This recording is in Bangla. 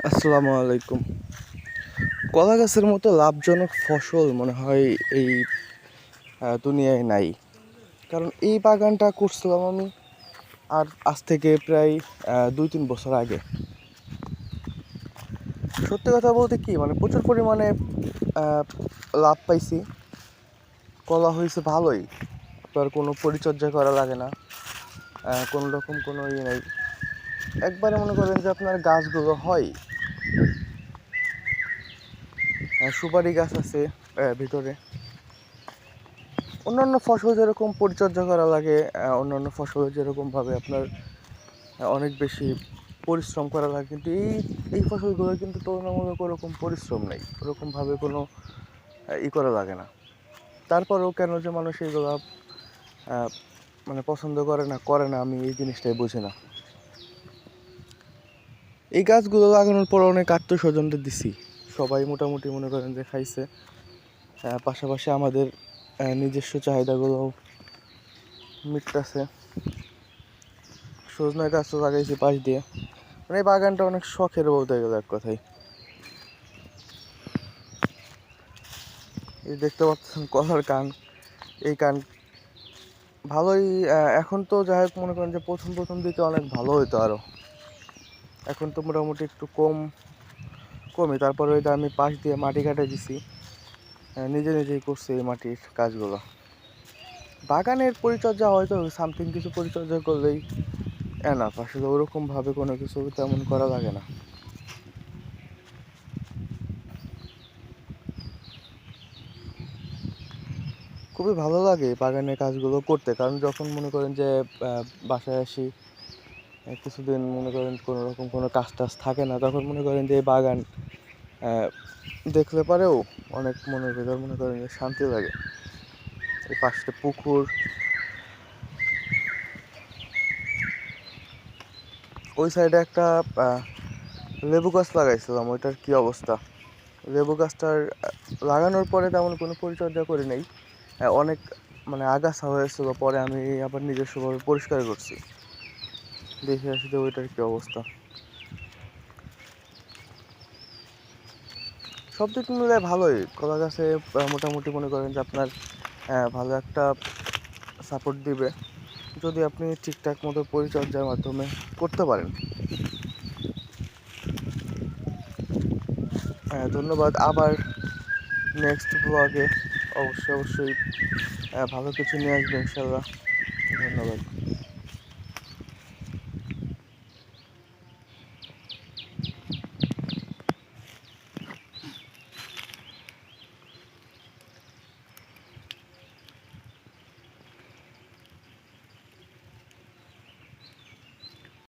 আসসালামু আলাইকুম। কলা গাছের মতো লাভজনক ফসল মনে হয় এই দুনিয়ায় নাই। কারণ এই বাগানটা করছিলাম আমি আর আজ থেকে প্রায় 2-3 বছর আগে। সত্যি কথা বলতে কি মানে প্রচুর পরিমাণে আহ, লাভ পাইছি। কলা হয়েছে ভালোই, আপনার কোনো পরিচর্যা করা লাগে না, কোনো রকম কোনো ইয়ে নেই। একবারে মনে করেন যে আপনার গাছগুলো হয়। সুপারি গাছ আছে ভিতরে। অন্যান্য ফসল যেরকম পরিচর্যা করা লাগে, অন্যান্য ফসল যেরকমভাবে আপনার অনেক বেশি পরিশ্রম করা লাগে, কিন্তু এই ফসলগুলো কিন্তু তুলনামূলক ওরকম পরিশ্রম নেই, ওরকমভাবে কোনো করা লাগে না। তারপরেও কেন যে মানুষ এইগুলো মানে পছন্দ করে না আমি এই জিনিসটাই বুঝি না। এই গাছগুলো লাগানোর পর অনেক আত্মীয়স্বজনদের দিছি, সবাই মোটামুটি মনে করেন যে খাইছে। পাশাপাশি আমাদের নিজস্ব চাহিদাগুলো মিটতেছে। সজনা গাছও লাগাইছি পাশ দিয়ে। মানে এই বাগানটা অনেক শখের বলতে গেলে এক কথায়। এই দেখতে পাচ্ছেন কলার কান, এই কান ভালোই। এখন তো যাই হোক মনে করেন যে প্রথম প্রথম দিকে অনেক ভালো হইতো আরো, এখন তো মোটামুটি একটু কমই। তারপরে ওইটা আমি পাশ দিয়ে মাটি কাটে দিছি, নিজে নিজেই করছি এই মাটির কাজগুলো। বাগানের পরিচর্যা হয়তো সামথিং কিছু পরিচর্যা করলেই এনাফ, আসলে ওরকমভাবে কোনো কিছু তেমন করা লাগে না। খুবই ভালো লাগে বাগানের কাজগুলো করতে, কারণ যখন মনে করেন যে বাসায় আসি, কিছুদিন মনে করেন কোনো রকম কোনো কাজ টাজ থাকে না, তখন মনে করেন যে এই বাগান দেখলে পরেও অনেক মনের ভেতর মনে করেন যে শান্তি লাগে। এই পাশে পুকুর, ওই সাইডে একটা লেবু গাছ লাগাইছিলাম, ওইটার কি অবস্থা। লেবু গাছটার লাগানোর পরে তেমন কোনো পরিচর্যা করি নাই, অনেক মানে আগাছা হয়েছিল, পরে আমি আবার নিজস্বভাবে পরিষ্কার করছি, দেখে আসি যে ওইটার কি অবস্থা। সব দিক মিলে ভালোই কলা গাছে, মোটামুটি মনে করেন যে আপনার ভালো একটা সাপোর্ট দিবে যদি আপনি ঠিকঠাক মতো পরিচর্যার মাধ্যমে করতে পারেন। ধন্যবাদ। আবার নেক্সট ব্লগে অবশ্যই ভালো কিছু নিয়ে আসবে ইনশাল্লাহ। ধন্যবাদ।